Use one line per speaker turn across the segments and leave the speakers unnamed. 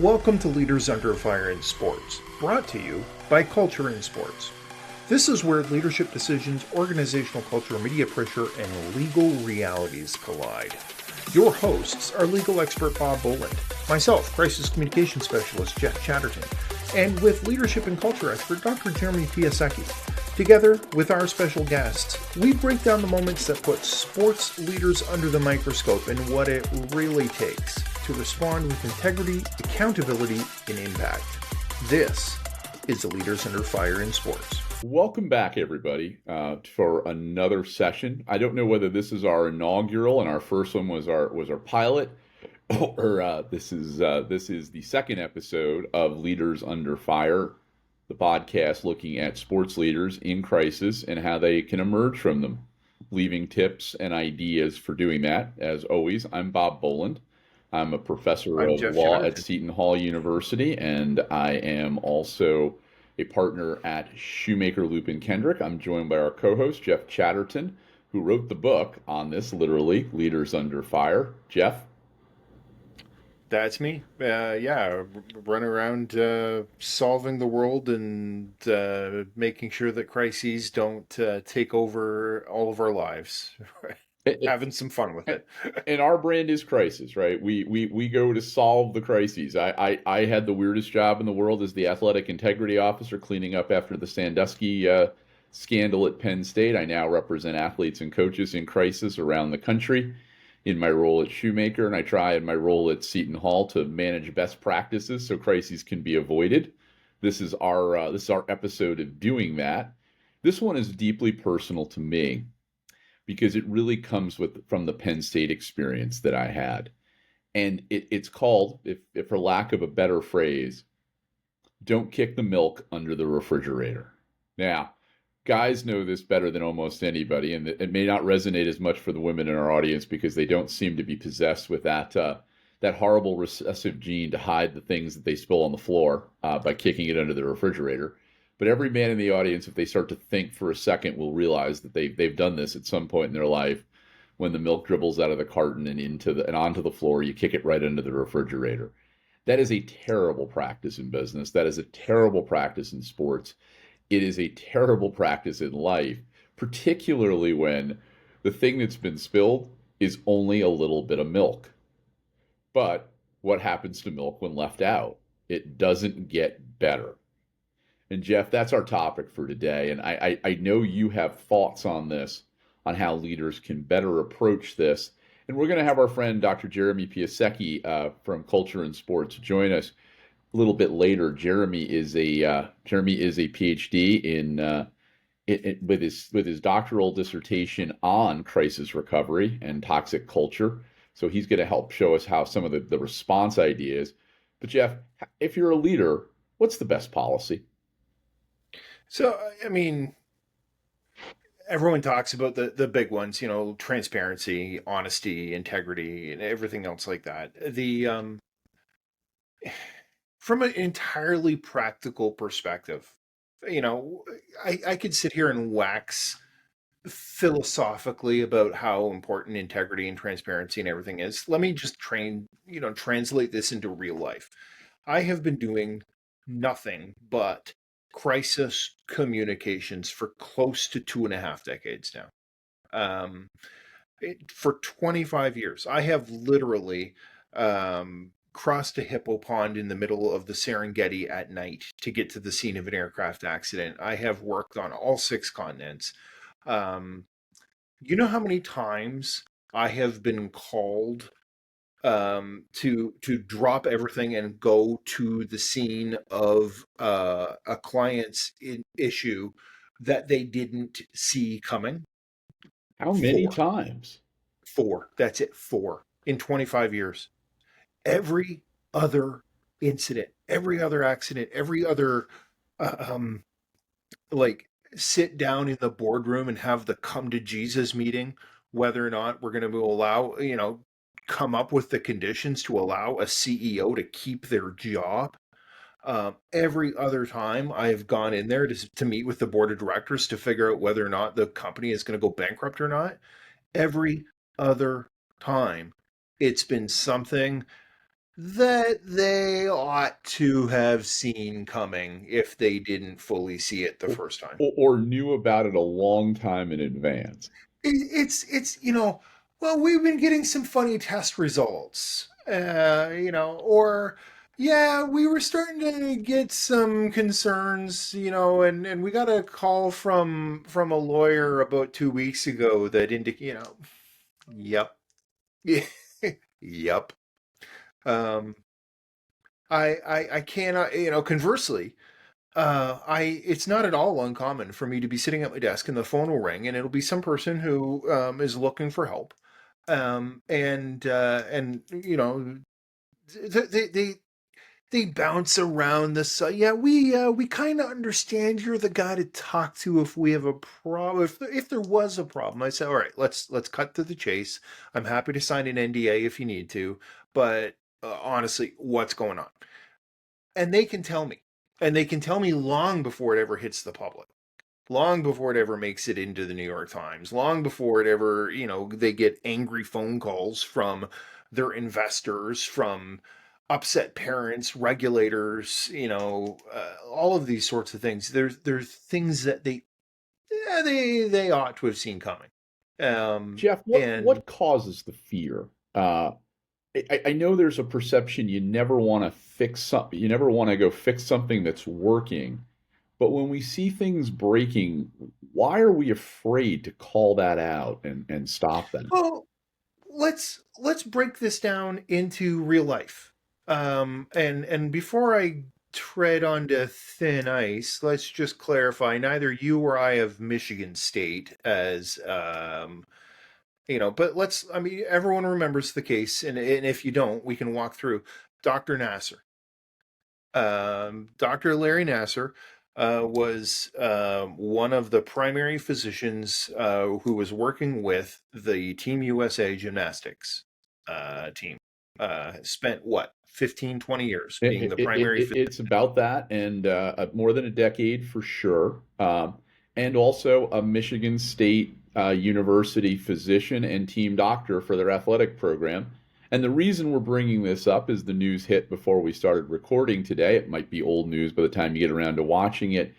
Welcome to Leaders Under Fire in Sports, brought to you by Culture in Sports. This is where leadership decisions, organizational culture, media pressure, and legal realities collide. Your hosts are legal expert Bob Boland, myself, crisis communication specialist Jeff Chatterton, and with leadership and culture expert Dr. Jeremy Piasecki. Together with our special guests, we break down the moments that put sports leaders under the microscope and what it really takes to respond with integrity, accountability, and impact. This is the Leaders Under Fire in Sports.
Welcome back, everybody, for another session. I don't know whether this is our inaugural and our first one was our pilot, or this is the second episode of Leaders Under Fire, the podcast looking at sports leaders in crisis and how they can emerge from them, leaving tips and ideas for doing that. As always, I'm Bob Boland. I'm a professor of law at Seton Hall University, and I am also a partner at Shoemaker, Lupin Kendrick. I'm joined by our co-host, Jeff Chatterton, who wrote the book on this, literally, Leaders Under Fire. Jeff?
That's me. Run around solving the world and making sure that crises don't take over all of our lives. Having some fun with it.
And our brand is crisis, right? We go to solve the crises. I had the weirdest job in the world as the athletic integrity officer, cleaning up after the Sandusky scandal at Penn State. I now represent athletes and coaches in crisis around the country in my role at Shoemaker, and I try in my role at Seton Hall to manage best practices so crises can be avoided. This is our episode of doing that. This one is deeply personal to me, because it really comes from the Penn State experience that I had. And it's called, if for lack of a better phrase, don't kick the milk under the refrigerator. Now, guys know this better than almost anybody, and it may not resonate as much for the women in our audience because they don't seem to be possessed with that horrible recessive gene to hide the things that they spill on the floor by kicking it under the refrigerator. But every man in the audience, if they start to think for a second, will realize that they've done this at some point in their life. When the milk dribbles out of the carton and onto the floor, you kick it right into the refrigerator. That is a terrible practice in business. That is a terrible practice in sports. It is a terrible practice in life, particularly when the thing that's been spilled is only a little bit of milk. But what happens to milk when left out? It doesn't get better. And Jeff, that's our topic for today. And I know you have thoughts on this, on how leaders can better approach this. And we're going to have our friend, Dr. Jeremy Piasecki from Culture in Sports, join us a little bit later. Jeremy is a PhD with his doctoral dissertation on crisis recovery and toxic culture. So he's going to help show us how some of the response ideas. But Jeff, if you're a leader, what's the best policy?
So, I mean, everyone talks about the big ones, transparency, honesty, integrity, and everything else like that. From an entirely practical perspective, I could sit here and wax philosophically about how important integrity and transparency and everything is. Let me just translate this into real life. I have been doing nothing but crisis communications for close to 2.5 decades now. For 25 years, I have literally crossed a hippo pond in the middle of the Serengeti at night to get to the scene of an aircraft accident. I have worked on all 6 continents. You know how many times I have been called to drop everything and go to the scene of a client's issue that they didn't see coming?
How many times?
4. That's it. 4 in 25 years. Every other incident, every other accident, every other sit down in the boardroom and have the come to Jesus meeting, whether or not we're going to allow, come up with the conditions to allow a CEO to keep their job. Every other time I have gone in there to meet with the board of directors to figure out whether or not the company is going to go bankrupt or not. Every other time it's been something that they ought to have seen coming if they didn't fully see it the
or,
first time.
or knew about it a long time in advance.
It's well, we've been getting some funny test results, or yeah, we were starting to get some concerns, and we got a call from a lawyer about 2 weeks ago that indicate, yep, yep. Um, I cannot, conversely, it's not at all uncommon for me to be sitting at my desk and the phone will ring and it'll be some person who is looking for help, and they they bounce around the side. Yeah, we kind of understand you're the guy to talk to if we have a problem. If there was a problem, I say, all right, let's cut to the chase. I'm happy to sign an NDA if you need to, but honestly, what's going on? And they can tell me, and they can tell me long before it ever hits the public, long before it ever makes it into the New York Times, long before it ever, they get angry phone calls from their investors, from upset parents, regulators, all of these sorts of things. There's things that they ought to have seen coming.
Jeff,
And
what causes the fear? Uh, I know there's a perception you never want to fix something, you never want to go fix something that's working. But when we see things breaking, why are we afraid to call that out and stop that?
well, let's break this down into real life. And before I tread onto thin ice, let's just clarify: neither you or I have Michigan State as but I mean, everyone remembers the case, and if you don't, we can walk through. Dr. Nasser, Dr. Larry Nasser, was one of the primary physicians who was working with the Team USA gymnastics team. Spent what, 15, 20 years being the primary physician.
It's about that, and more than a decade for sure. And also a Michigan State University physician and team doctor for their athletic program. And the reason we're bringing this up is the news hit before we started recording today. It might be old news by the time you get around to watching it,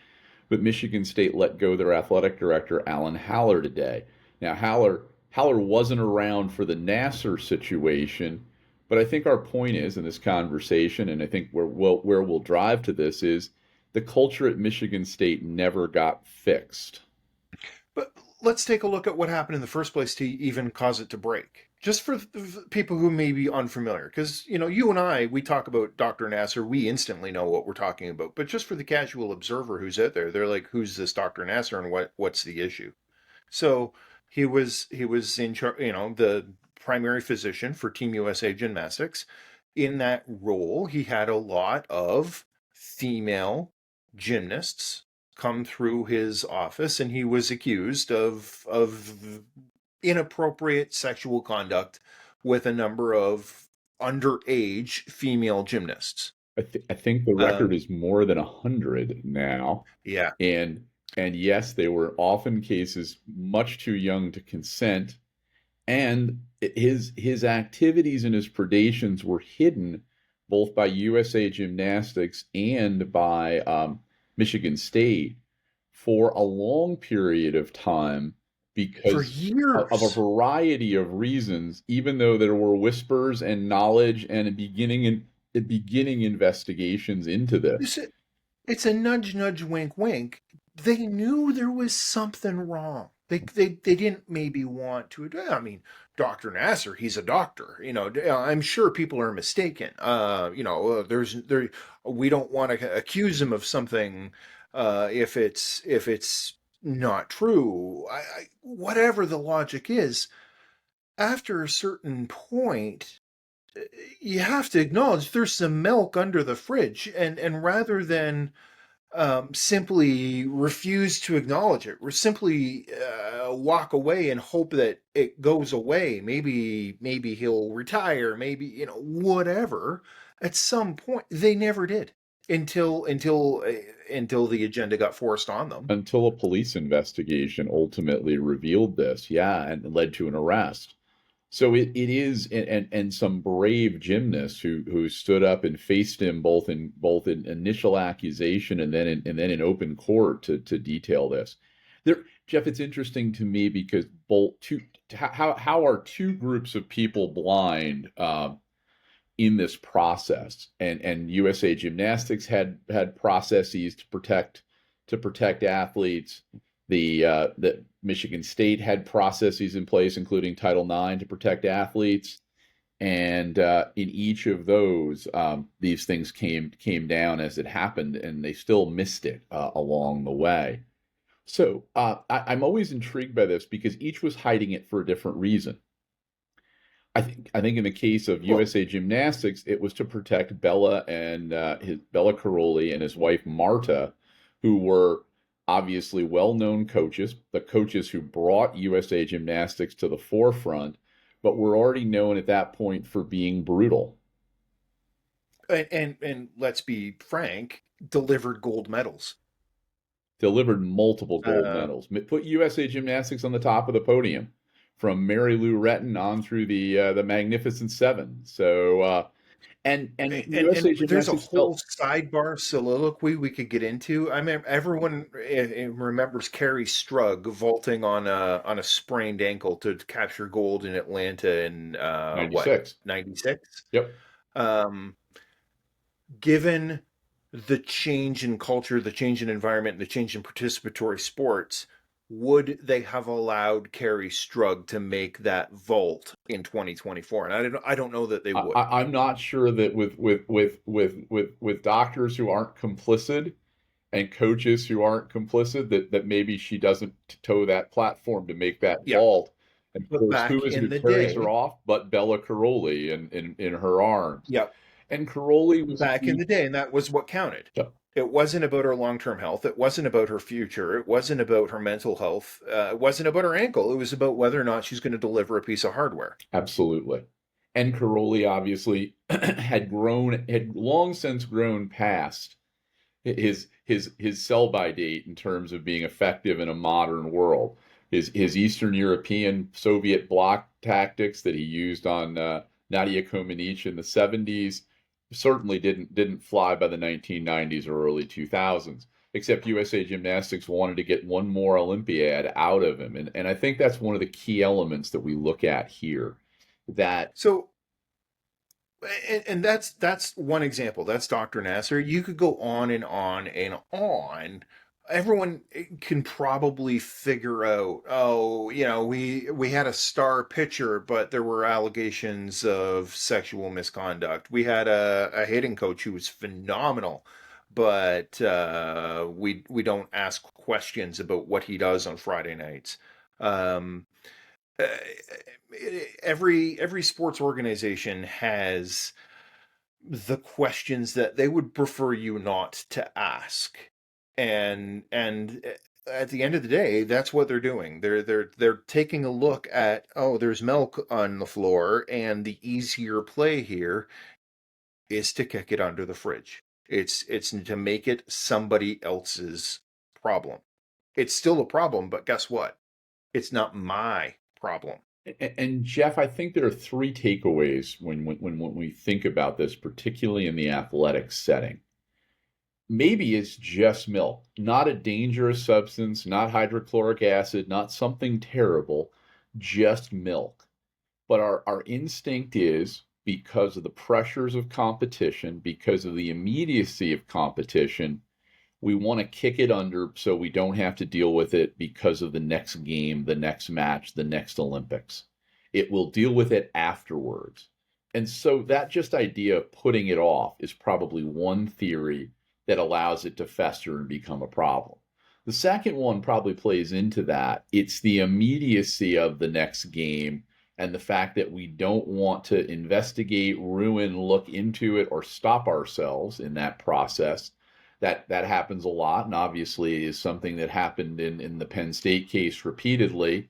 but Michigan State let go their athletic director, Alan Haller, today. Now, Haller wasn't around for the Nasser situation, but I think our point is in this conversation, and I think where we'll drive to this is the culture at Michigan State never got fixed.
But let's take a look at what happened in the first place to even cause it to break. Just for people who may be unfamiliar, because you and I, we talk about Dr. Nasser, we instantly know what we're talking about. But just for the casual observer who's out there, they're like, "Who's this Dr. Nasser, and what's the issue?" So he was in charge, the primary physician for Team USA Gymnastics. In that role, he had a lot of female gymnasts come through his office, and he was accused of inappropriate sexual conduct with a number of underage female gymnasts.
I think the record
Um,
is more than 100 now,
yeah,
and and yes, they were often cases much too young to consent, and his activities and his predations were hidden both by USA Gymnastics and by Michigan State for a long period of time
for
because of a
years.
variety of reasons, even though there were whispers and knowledge and beginning investigations into this.
It's a nudge, nudge, wink, wink. They knew there was something wrong. They didn't maybe want to. I mean, Dr. Nasser, he's a doctor. I'm sure people are mistaken. We don't want to accuse him of something if it's not true. Whatever the logic is, after a certain point, you have to acknowledge there's some milk under the fridge, and rather than simply refuse to acknowledge it, or simply walk away and hope that it goes away. Maybe he'll retire. Maybe whatever. At some point, they never did until the agenda got forced on them.
Until a police investigation ultimately revealed this, yeah, and led to an arrest. So it is, and some brave gymnasts who stood up and faced him both in initial accusation and then in open court to detail this. There, Jeff, it's interesting to me because both two how are two groups of people blind in this process, and USA Gymnastics had processes to protect athletes. The Michigan State had processes in place, including Title IX, to protect athletes, and in each of those, these things came down as it happened, and they still missed it along the way. So I'm always intrigued by this because each was hiding it for a different reason. I think in the case of
Well,
USA Gymnastics, it was to protect Bella and his Bella Caroli and his wife Marta, who were obviously well-known coaches, the coaches who brought USA Gymnastics to the forefront, but were already known at that point for being brutal.
and let's be frank, delivered gold medals.
Delivered multiple gold
Uh,
medals, put USA Gymnastics on the top of the podium, from Mary Lou Retton on through the Magnificent Seven. So and
and
USA
there's a
Gymnastics
whole
felt
sidebar soliloquy we could get into. I mean, everyone remembers Carrie Strug vaulting on a sprained ankle to capture gold in Atlanta in what,
96.
96?
Yep.
Um, Given the change in culture, the change in environment, the change in participatory sports, would they have allowed Carrie Strug to make that vault in 2024? And I don't know that they would.
I'm not sure that with doctors who aren't complicit and coaches who aren't complicit, that maybe she doesn't toe that platform to make that
Yeah,
vault. And of
but
course, who
back
is it
in
who
the
carries her
day,
off but Bella Caroli in her arms?
yeah,
And Caroli was a
back in
huge.
the day, and that was what counted. It wasn't about her long-term health. It wasn't about her future. It wasn't about her mental health. It wasn't about her ankle. It was about whether or not she's going to deliver a piece of hardware.
Absolutely. And Caroli obviously had long since grown past his sell by date in terms of being effective in a modern world. His Eastern European Soviet bloc tactics that he used on Nadia Comaneci in the 70s certainly didn't fly by the 1990s or early 2000s. Except USA Gymnastics wanted to get one more Olympiad out of him, and I think that's one of the key elements that we look at here. That
So, and that's one example. That's Dr. Nasser. You could go on and on and on. Everyone can probably figure out, oh, we had a star pitcher, but there were allegations of sexual misconduct. We had a hitting coach who was phenomenal, but we don't ask questions about what he does on Friday nights. Um, uh, every sports organization has the questions that they would prefer you not to ask, and at the end of the day, that's what they're doing. They're taking a look at, oh, there's milk on the floor, and the easier play here is to kick it under the fridge. It's to make it somebody else's problem. It's still a problem, but guess what? It's not my problem.
and Jeff, I think there are three takeaways when we think about this, particularly in the athletic setting. Maybe it's just milk, not a dangerous substance, not hydrochloric acid, not something terrible, just milk. But our instinct is, because of the pressures of competition, because of the immediacy of competition, we want to kick it under so we don't have to deal with it because of the next game, the next match, the next Olympics. It will deal with it afterwards. And so that just idea of putting it off is probably one theory that allows it to fester and become a problem. The second one probably plays into that. It's the immediacy of the next game and the fact that we don't want to investigate, ruin, look into it, or stop ourselves in that process. That happens a lot, and obviously is something that happened in the Penn State case repeatedly,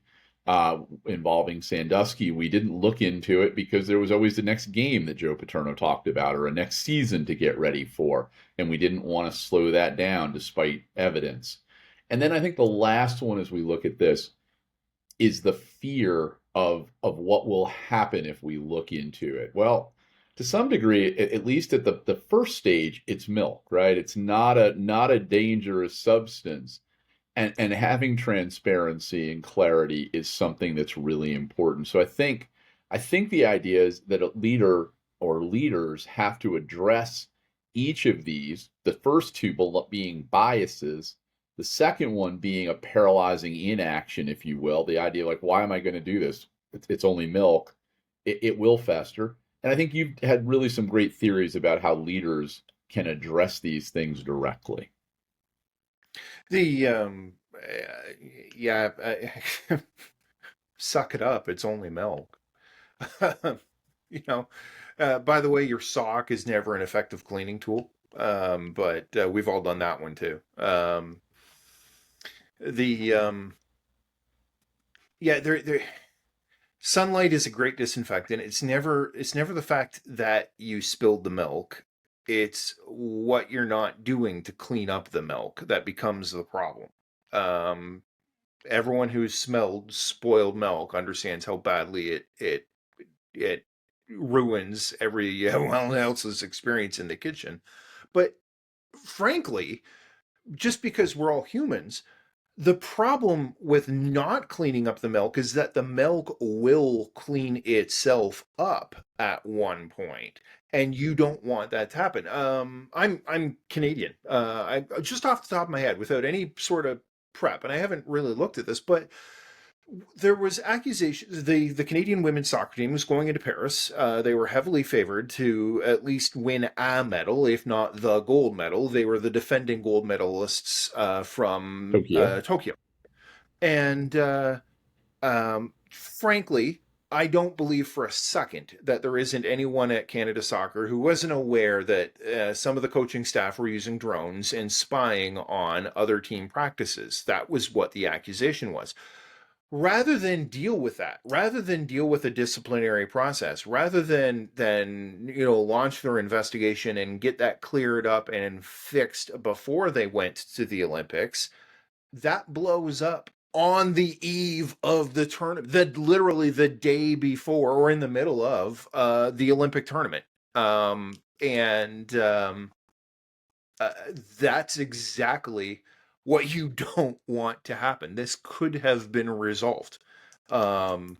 involving Sandusky. We didn't look into it because there was always the next game that Joe Paterno talked about, or a next season to get ready for, and we didn't want to slow that down despite evidence. And then I think the last one, as we look at this, is the fear of what will happen if we look into it. Well, to some degree, at least at the first stage, it's milk, right? It's not a dangerous substance. And having transparency and clarity is something that's really important. So I think the idea is that a leader or leaders have to address each of these, the first two being biases, the second one being a paralyzing inaction, if you will, the idea like, why am I going to do this? It's only milk. It will fester. And I think you've had really some great theories about how leaders can address these things directly.
The yeah, suck it up. It's only milk. You know, by the way, your sock is never an effective cleaning tool. But we've all done that one too. The Yeah, there sunlight is a great disinfectant. It's never the fact that you spilled the milk. It's what you're not doing to clean up the milk that becomes the problem. Um, Everyone who's smelled spoiled milk understands how badly it ruins everyone else's experience in the kitchen. But frankly, just because we're all humans, the problem with not cleaning up the milk is that the milk will clean itself up at one point, and you don't want that to happen. I'm Canadian. I just off the top of my head, without any sort of prep, and I haven't really looked at this, but there was accusations. The Canadian women's soccer team was going into Paris. They were heavily favored to at least win a medal, if not the gold medal. They were the defending gold medalists from
Tokyo.
Tokyo. And frankly, I don't believe for a second that there isn't anyone at Canada Soccer who wasn't aware that some of the coaching staff were using drones and spying on other team practices. That was what the accusation was. Rather than deal with that, rather than deal with a disciplinary process, rather than launch their investigation and get that cleared up and fixed before they went to the Olympics, that blows up on the eve of the tournament, that literally the day before or in the middle of the Olympic tournament. And uh, that's exactly what you don't want to happen. This could have been resolved. Um,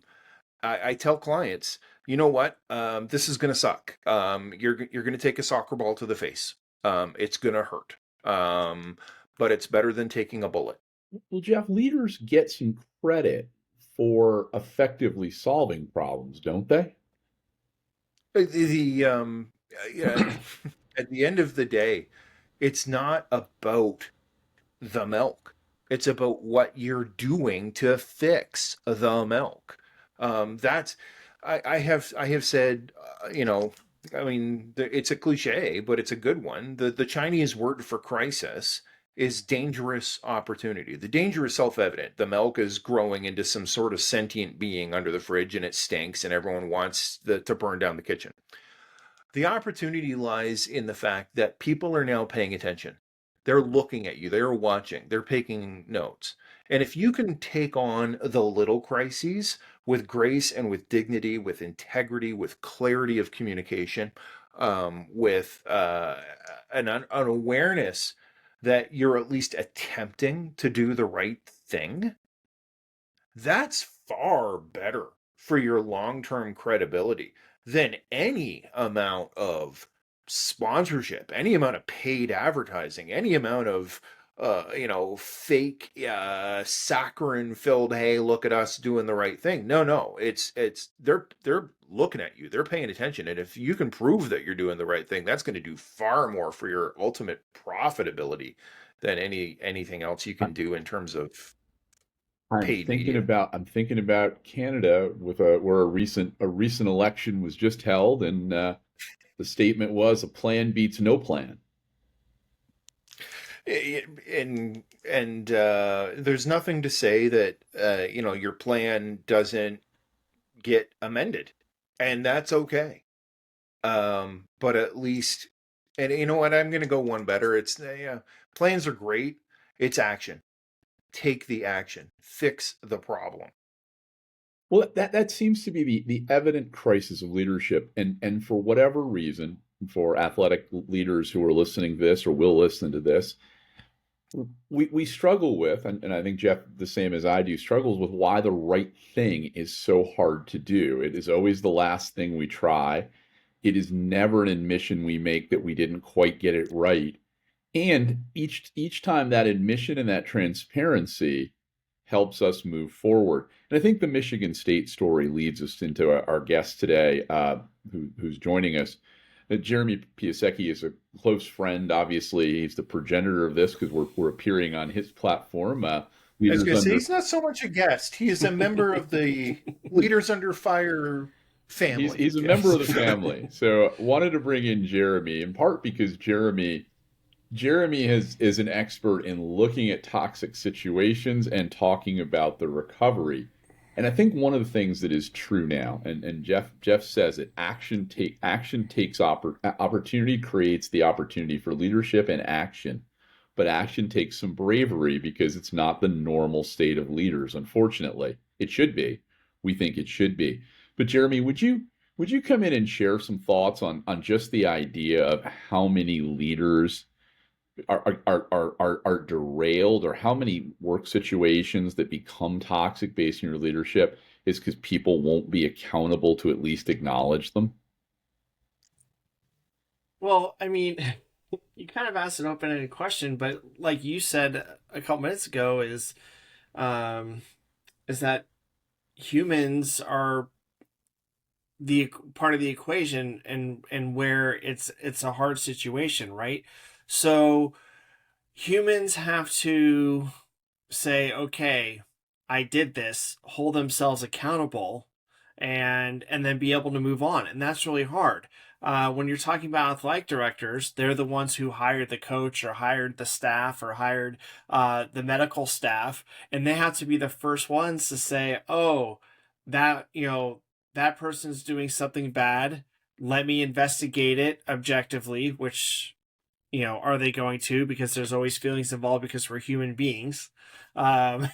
I tell clients, you know what? This is going to suck. You're going to take a soccer ball to the face. It's going to hurt. But it's better than taking a bullet.
Well, Jeff, leaders get some credit for effectively solving problems, don't they?
Yeah, at the end of the day, it's not about the milk. It's about what you're doing to fix the milk. That's I have said, I mean, it's a cliche, but it's a good one. The Chinese word for crisis is dangerous opportunity. The danger is self-evident. The milk is growing into some sort of sentient being under the fridge, and it stinks, and everyone wants to burn down the kitchen. The opportunity lies in the fact that people are now paying attention. They're looking at you, they're watching, they're taking notes. And if you can take on the little crises with grace and with dignity, with integrity, with clarity of communication, with an awareness that you're at least attempting to do the right thing, that's far better for your long-term credibility than any amount of sponsorship, any amount of paid advertising, any amount of fake saccharine filled, hey, look at us doing the right thing. No, it's they're looking at you, they're paying attention, and if you can prove that you're doing the right thing, that's going to do far more for your ultimate profitability than anything else you
I-
can do in terms of
I'm
paid
thinking
media.
about I'm thinking about Canada with where a recent election was just held, and the statement was a plan beats no plan.
And there's nothing to say that your plan doesn't get amended, and that's okay. But at least, and you know what, I'm going to go one better. It's yeah, plans are great. It's action. Take the action. Fix the problem.
Well, that seems to be the evident crisis of leadership, and for whatever reason, for athletic leaders who are listening to this or will listen to this, we struggle with, and I think Jeff, the same as I do, struggles with why the right thing is so hard to do. It is always the last thing we try. It is never an admission we make that we didn't quite get it right. And each time that admission and that transparency helps us move forward. And I think the Michigan State story leads us into our guest today, who's joining us. Jeremy Piasecki is a close friend. Obviously, he's the progenitor of this because we're appearing on his platform.
I was
Leaders
going to say,
under
he's not so much a guest. He is a member of the Leaders Under Fire family.
he's a member of the family. So wanted to bring in Jeremy in part because Jeremy is an expert in looking at toxic situations and talking about the recovery. And I think one of the things that is true now, and Jeff says it, action takes opportunity creates the opportunity for leadership and action. But action takes some bravery because it's not the normal state of leaders, unfortunately. It should be. We think it should be. But Jeremy, would you come in and share some thoughts on just the idea of how many leaders are derailed, or how many work situations that become toxic based on your leadership is because people won't be accountable to at least acknowledge them?
Well, I mean, you kind of asked an open-ended question, but like you said a couple minutes ago, um, is that humans are the part of the equation, and where it's a hard situation, right? So humans have to say, okay, I did this, hold themselves accountable, and then be able to move on, and that's really hard. When you're talking about athletic directors, they're the ones who hired the coach or hired the staff or hired the medical staff, and they have to be the first ones to say, "Oh, that that person's doing something bad. Let me investigate it objectively," which are they going to? Because there's always feelings involved because we're human beings. Um,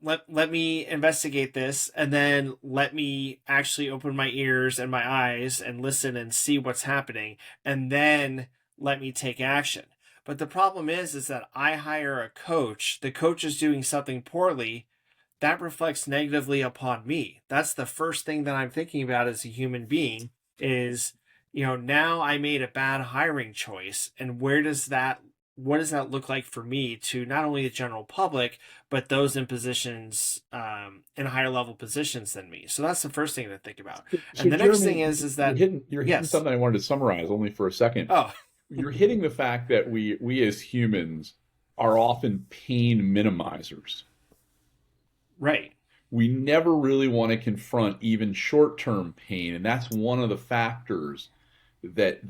let me investigate this, and then let me actually open my ears and my eyes and listen and see what's happening, and then let me take action. But the problem is that I hire a coach. The coach is doing something poorly. That reflects negatively upon me. That's the first thing that I'm thinking about as a human being is, now I made a bad hiring choice. And what does that look like for me to not only the general public, but those in positions, in higher level positions than me? So that's the first thing to think about.
So
And the next thing
Jeremy,
is that,
you're hitting
yes.
something I wanted to summarize only for a second.
Oh,
You're hitting the fact that we as humans are often pain minimizers.
right.
We never really want to confront even short-term pain, and that's one of the factors that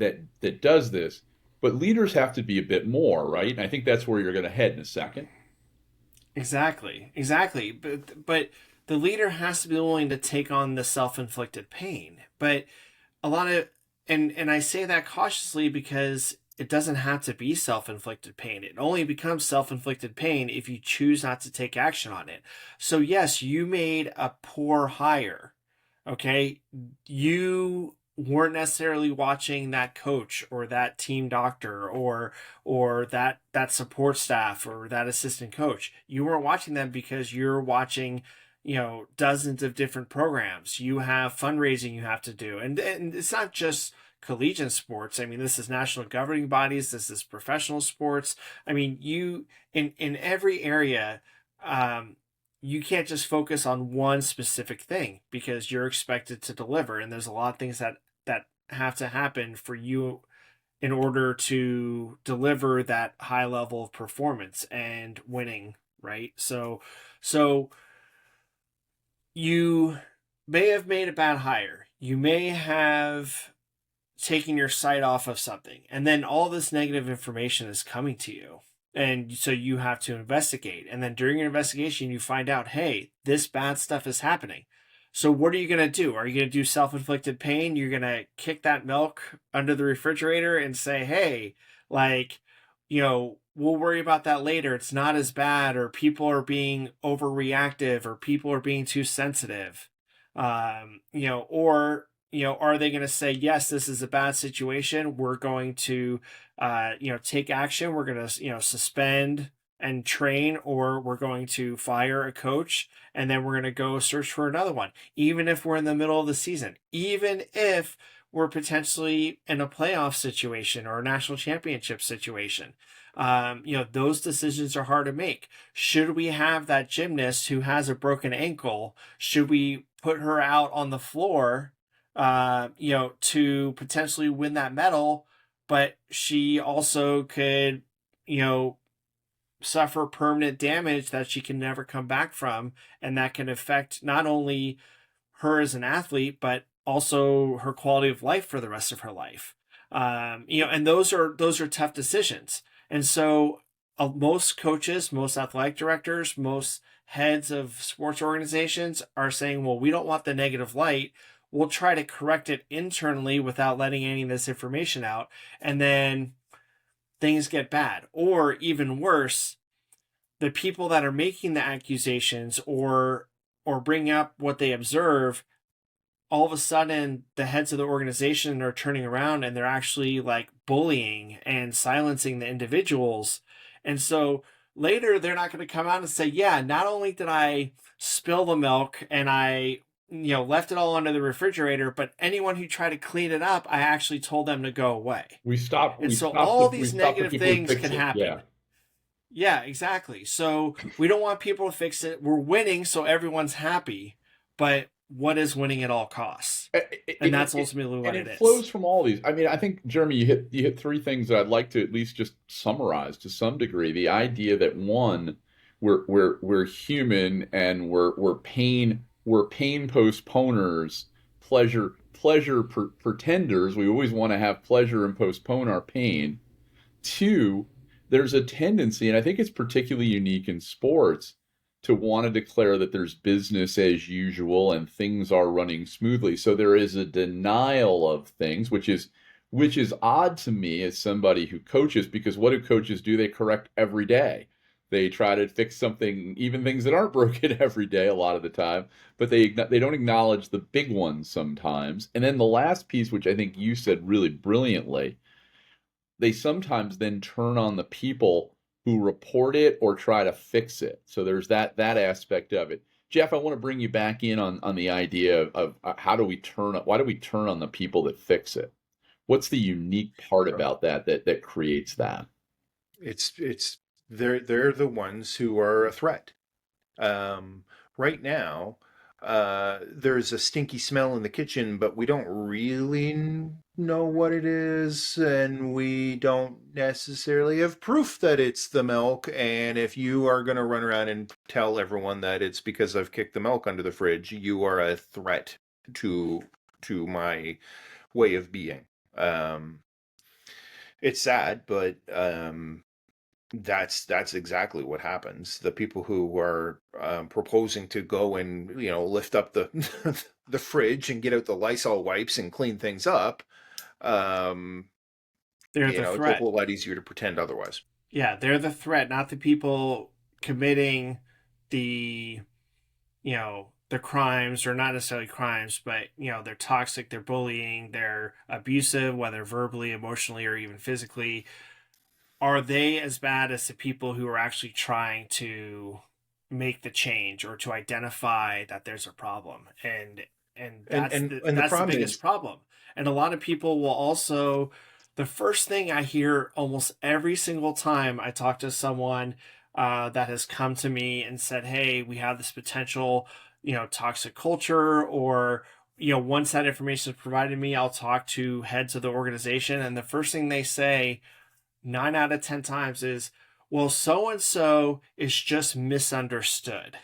does this. But leaders have to be a bit more, right? And I think that's where you're going to head in a second.
Exactly. But the leader has to be willing to take on the self-inflicted pain. But a lot of and I say that cautiously because it doesn't have to be self-inflicted pain. It only becomes self-inflicted pain if you choose not to take action on it. So yes, you made a poor hire. Okay? You weren't necessarily watching that coach or that team doctor or that support staff or that assistant coach. You weren't watching them because you're watching dozens of different programs. You have fundraising you have to do, and it's not just collegiate sports. I mean, this is national governing bodies, this is professional sports. I mean, you in every area, you can't just focus on one specific thing because you're expected to deliver, and there's a lot of things that have to happen for you in order to deliver that high level of performance and winning, right? So you may have made a bad hire. You may have taken your sight off of something, and then all this negative information is coming to you. And so you have to investigate. And then during your investigation, you find out, hey, this bad stuff is happening. So what are you going to do? Are you going to do self-inflicted pain? You're going to kick that milk under the refrigerator and say, hey, like, we'll worry about that later. It's not as bad, or people are being overreactive, or people are being too sensitive. Or, are they going to say, yes, this is a bad situation. We're going to, take action. We're going to, suspend and train, or we're going to fire a coach, and then we're going to go search for another one, even if we're in the middle of the season, even if we're potentially in a playoff situation or a national championship situation. Those decisions are hard to make. Should we have that gymnast who has a broken ankle? Should we put her out on the floor, to potentially win that medal? But she also could, suffer permanent damage that she can never come back from. And that can affect not only her as an athlete, but also her quality of life for the rest of her life. And those are tough decisions. And so most coaches, most athletic directors, most heads of sports organizations are saying, well, we don't want the negative light. We'll try to correct it internally without letting any of this information out. And then things get bad. Or even worse, the people that are making the accusations or bring up what they observe, all of a sudden the heads of the organization are turning around and they're actually like bullying and silencing the individuals. And so later they're not going to come out and say, yeah, not only did I spill the milk and I left it all under the refrigerator, but anyone who tried to clean it up, I actually told them to go away. All these negative things can happen.
Yeah.
Yeah, exactly. So we don't want people to fix it. We're winning, so everyone's happy. But what is winning at all costs? And that's ultimately what it is.
It flows from all these. I mean, I think, Jeremy, you hit three things that I'd like to at least just summarize to some degree. The idea that, one, we're human and we're pain postponers, pleasure pretenders. We always want to have pleasure and postpone our pain. Two, there's a tendency, and I think it's particularly unique in sports, to want to declare that there's business as usual and things are running smoothly. So there is a denial of things, which is odd to me as somebody who coaches, because what do coaches do? They correct every day. They try to fix something, even things that aren't broken every day a lot of the time, but they don't acknowledge the big ones sometimes. And then the last piece, which I think you said really brilliantly, they sometimes then turn on the people who report it or try to fix it. So there's that aspect of it. Jeff, I want to bring you back in on the idea of why do we turn on the people that fix it? What's the unique part about that creates that?
It's they're the ones who are a threat. Right now, there's a stinky smell in the kitchen, but we don't really know what it is, and we don't necessarily have proof that it's the milk. And if you are going to run around and tell everyone that it's because I've kicked the milk under the fridge, you are a threat to my way of being. It's sad, but that's exactly what happens. The people who are proposing to go and lift up the the fridge and get out the Lysol wipes and clean things up,
they're the threat.
It's a lot easier to pretend otherwise.
Yeah, they're the threat, not the people committing the crimes, or not necessarily crimes, but they're toxic, they're bullying, they're abusive, whether verbally, emotionally, or even physically. Are they as bad as the people who are actually trying to make the change or to identify that there's a problem? And that's the biggest problem. And a lot of people will also, the first thing I hear almost every single time I talk to someone that has come to me and said, hey, we have this potential, toxic culture, or, once that information is provided to me, I'll talk to heads of the organization. And the first thing they say 9 out of 10 times is, well, so-and-so is just misunderstood.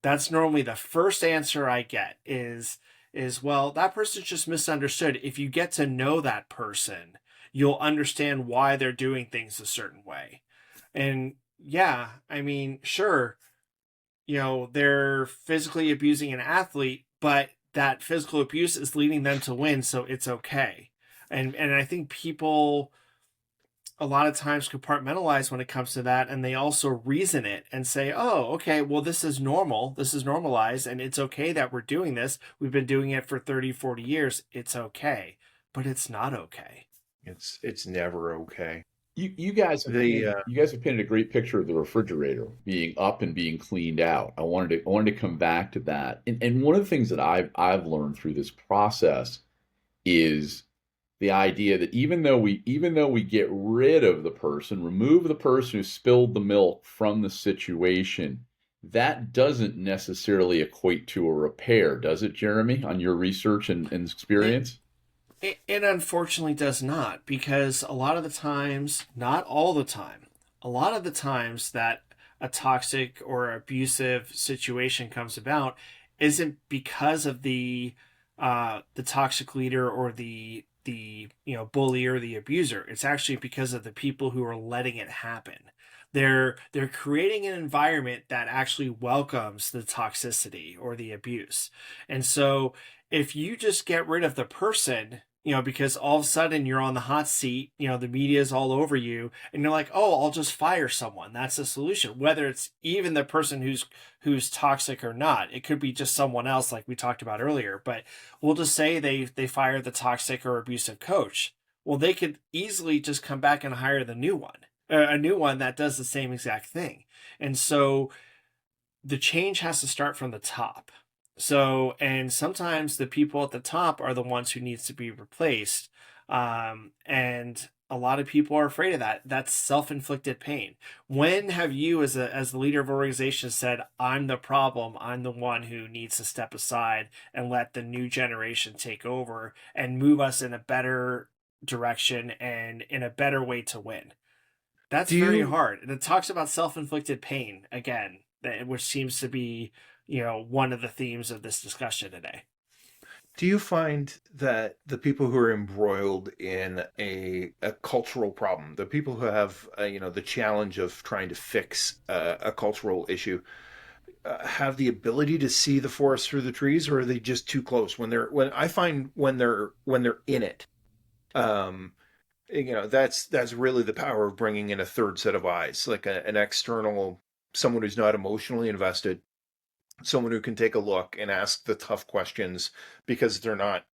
That's normally the first answer I get is, well, that person's just misunderstood. If you get to know that person, you'll understand why they're doing things a certain way. And yeah, I mean, sure, they're physically abusing an athlete, but that physical abuse is leading them to win, so it's okay. And I think people a lot of times compartmentalize when it comes to that, and they also reason it and say, oh, okay, well, this is normal, this is normalized, and it's okay that we're doing this. We've been doing it for 30, 40 years. It's okay. But it's not okay.
It's never okay.
You guys have
The
painted a great picture of the refrigerator being up and being cleaned out. I wanted to come back to that. And one of the things that I've learned through this process is the idea that even though we get rid of the person, remove the person who spilled the milk from the situation, that doesn't necessarily equate to a repair, does it, Jeremy, on your research and
It,
experience?
it unfortunately does not, because a lot of the times, not all the time, a lot of the times that a toxic or abusive situation comes about isn't because of the toxic leader or the bully or the abuser. It's actually because of the people who are letting it happen. They're creating an environment that actually welcomes the toxicity or the abuse. And so if you just get rid of the person, because all of a sudden you're on the hot seat, the media is all over you, and you're like, oh, I'll just fire someone. That's the solution. Whether it's even the person who's toxic or not, it could be just someone else, like we talked about earlier. But we'll just say they fire the toxic or abusive coach. Well, they could easily just come back and hire the new one, a new one that does the same exact thing. And so the change has to start from the top. So, and sometimes the people at the top are the ones who needs to be replaced. And a lot of people are afraid of that. That's self-inflicted pain. When have you, as the leader of an organization, said, I'm the problem, I'm the one who needs to step aside and let the new generation take over and move us in a better direction and in a better way to win? That's
do
very
you
hard. And it talks about self-inflicted pain again, which seems to be, one of the themes of this discussion today.
do you find that the people who are embroiled in a cultural problem, the people who have the challenge of trying to fix a cultural issue, have the ability to see the forest through the trees, or are they just too close? When I find when they're in it, um, that's really the power of bringing in a third set of eyes, like an external, someone who's not emotionally invested, someone who can take a look and ask the tough questions because they're not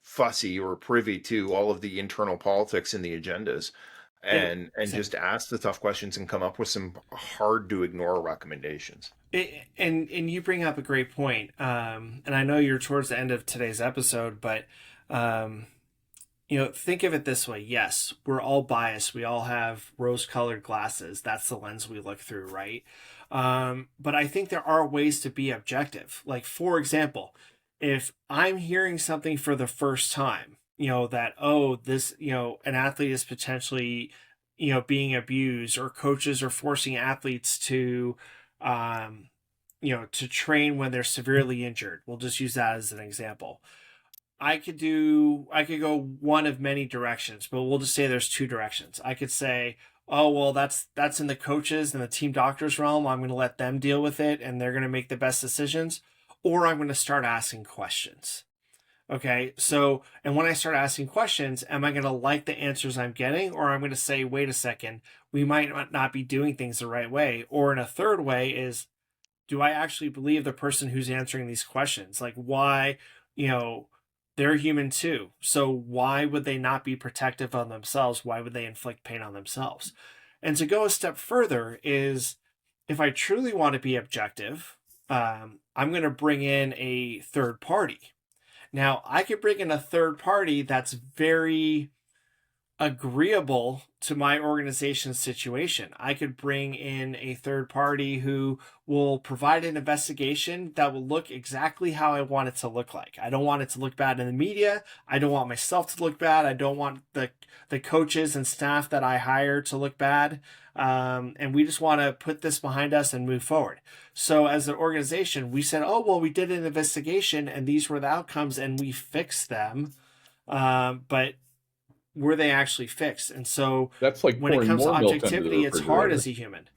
fussy or privy to all of the internal politics and the agendas,
It,
and just ask the tough questions and come up with some hard to ignore recommendations.
and you bring up a great point. And I know you're towards the end of today's episode, but um, think of it this way. Yes, we're all biased. We all have rose-colored glasses. That's the lens we look through, right? But I think there are ways to be objective. Like, for example, if I'm hearing something for the first time, that, oh, this, an athlete is potentially, being abused, or coaches are forcing athletes um, to train when they're severely injured. We'll just use that as an example. I could go one of many directions, but we'll just say there's two directions. I could say, oh, well, that's in the coaches and the team doctors realm. I'm going to let them deal with it and they're going to make the best decisions. Or I'm going to start asking questions. Okay. So, and when I start asking questions, am I going to like the answers I'm getting? Or I'm going to say, wait a second, we might not be doing things the right way. Or in a third way is, do I actually believe the person who's answering these questions? Like, why, you know, they're human too. So why would they not be protective of themselves? Why would they inflict pain on themselves? And to go a step further is, if I truly want to be objective, I'm going to bring in a third party. Now, I could bring in a third party that's very agreeable to my organization's situation. I could bring in a third party who will provide an investigation that will look exactly how I want it to look like. I don't want it to look bad in the media. I don't want myself to look bad. I don't want the coaches and staff that I hire to look bad. And we just want to put this behind us and move forward. So as an organization, we said, oh, well, we did an investigation and these were the outcomes and we fixed them. But were they actually fixed? And so
That's like
when it
pouring
comes to
more milk under the
objectivity, it's hard
refrigerator.
as a human.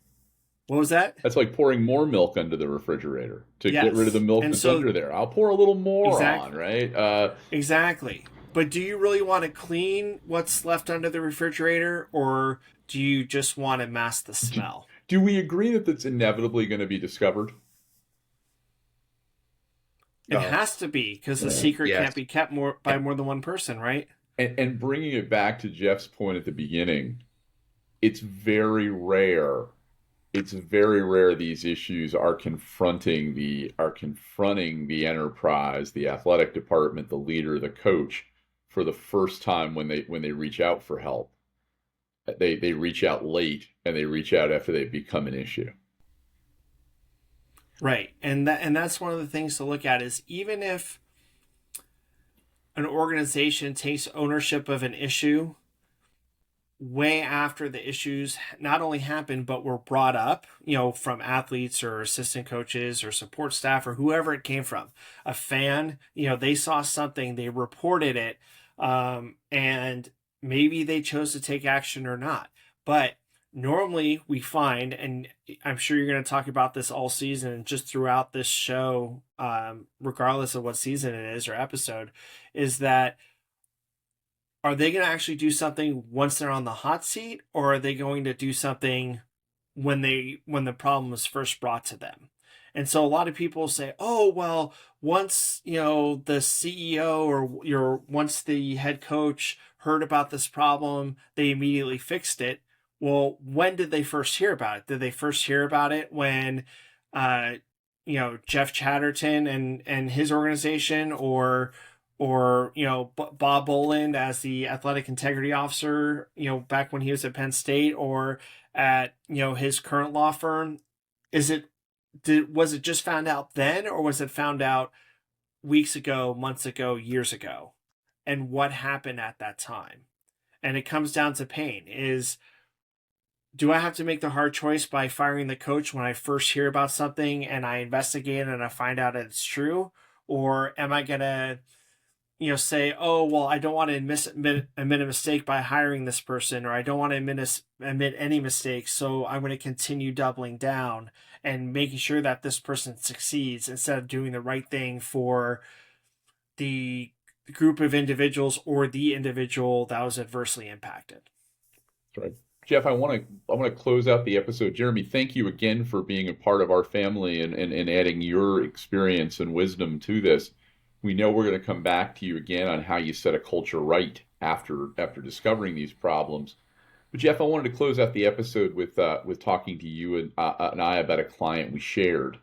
What was that?
That's like pouring more milk under the refrigerator to get rid of the
Yes.
milk
And
that's
so
under there. I'll pour a little more on,
exactly.
right?
Exactly. But do you really want to clean what's left under the refrigerator, or do you just want to mask the
Do,
smell?
do we agree that that's inevitably going to be discovered?
It
Oh,
has to be because the secret
yes.
can't be kept by more than one person, right?
And bringing it back to Jeff's point at the beginning, it's very rare. It's very rare these issues are confronting the enterprise, the athletic department, the leader, the coach for the first time when they reach out for help. They reach out late and they reach out after they've become an issue.
Right. And that's one of the things to look at is even if an organization takes ownership of an issue way after the issues not only happened but were brought up, from athletes or assistant coaches or support staff or whoever it came from, a fan, they saw something, they reported it, and maybe they chose to take action or not. But normally we find, and I'm sure you're going to talk about this all season and just throughout this show, regardless of what season it is or episode, is that are they going to actually do something once they're on the hot seat, or are they going to do something when the problem was first brought to them? And so a lot of people say, "Oh, well, once, the CEO or once the head coach heard about this problem, they immediately fixed it." Well, when did they first hear about it? Did they first hear about it when uh Jeff Chatterton and his organization, or Bob Boland as the athletic integrity officer, back when he was at Penn State, or at his current law firm? Was it just found out then, or was it found out weeks ago, months ago, years ago? And what happened at that time? And it comes down to pain. Is Do I have to make the hard choice by firing the coach when I first hear about something and I investigate and I find out that it's true? Or am I going to say, "Oh, well, I don't want to admit a mistake by hiring this person, or I don't want to admit any mistakes, so I'm going to continue doubling down and making sure that this person succeeds instead of doing the right thing for the group of individuals or the individual that was adversely impacted."
That's right. Jeff, I want to close out the episode. Jeremy, thank you again for being a part of our family and adding your experience and wisdom to this. We know we're going to come back to you again on how you set a culture right after discovering these problems. But Jeff, I wanted to close out the episode with talking to you and I about a client we shared,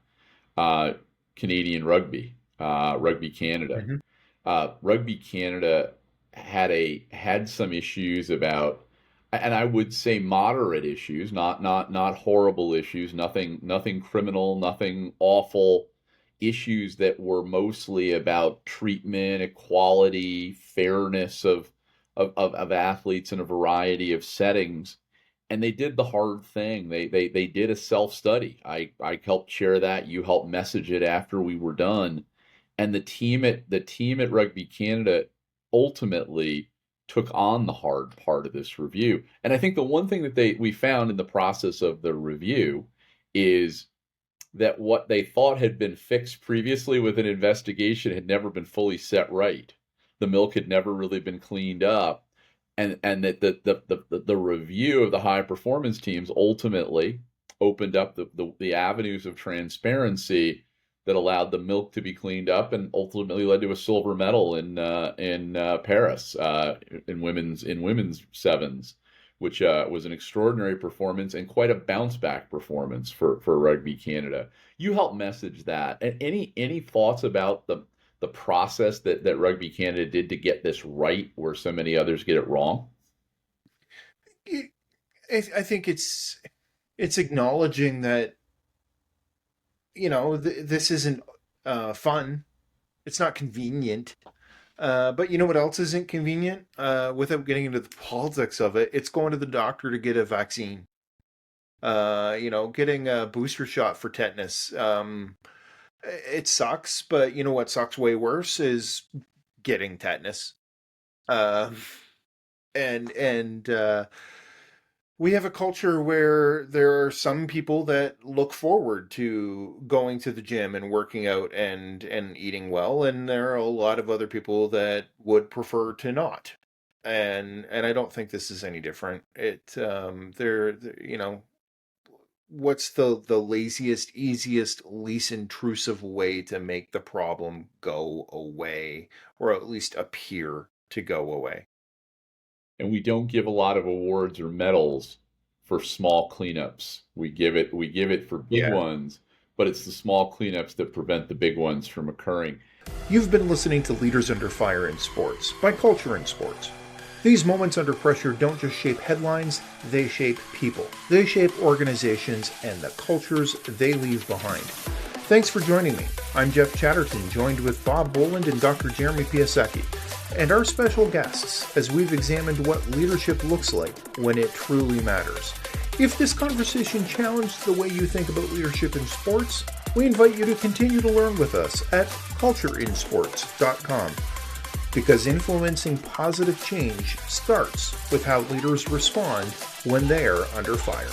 uh, Canadian Rugby, Rugby Canada.
Hmm.
Rugby Canada had some issues about, and I would say moderate issues, not horrible issues, nothing criminal, nothing awful, issues that were mostly about treatment, equality, fairness of athletes in a variety of settings. And they did the hard thing. They did a self study. I helped share that. You helped message it after we were done, and the team at Rugby Canada ultimately took on the hard part of this review. And I think the one thing that we found in the process of the review is that what they thought had been fixed previously with an investigation had never been fully set right. The milk had never really been cleaned up, and that the review of the high performance teams ultimately opened up the avenues of transparency that allowed the milk to be cleaned up and ultimately led to a silver medal in Paris, in women's sevens, which was an extraordinary performance and quite a bounce back performance for Rugby Canada. You helped message that. And any thoughts about the process that Rugby Canada did to get this right, where so many others get it wrong?
I think it's acknowledging that this isn't fun. It's not convenient. But you know what else isn't convenient? Without getting into the politics of it, it's going to the doctor to get a vaccine. Getting a booster shot for tetanus. It sucks, but you know what sucks way worse is getting tetanus. Um, and We have a culture where there are some people that look forward to going to the gym and working out and eating well, and there are a lot of other people that would prefer to not. And I don't think this is any different. You know, what's the laziest, easiest, least intrusive way to make the problem go away, or at least appear to go away?
And we don't give a lot of awards or medals for small cleanups. We give it for big
Yeah.
ones, but it's the small cleanups that prevent the big ones from occurring.
You've been listening to Leaders Under Fire in Sports by Culture in Sports. These moments under pressure don't just shape headlines, they shape people. They shape organizations and the cultures they leave behind. Thanks for joining me. I'm Jeff Chatterton, joined with Bob Boland and Dr. Jeremy Piasecki, and our special guests as we've examined what leadership looks like when it truly matters. If this conversation challenged the way you think about leadership in sports, we invite you to continue to learn with us at cultureinsports.com. Because influencing positive change starts with how leaders respond when they're under fire.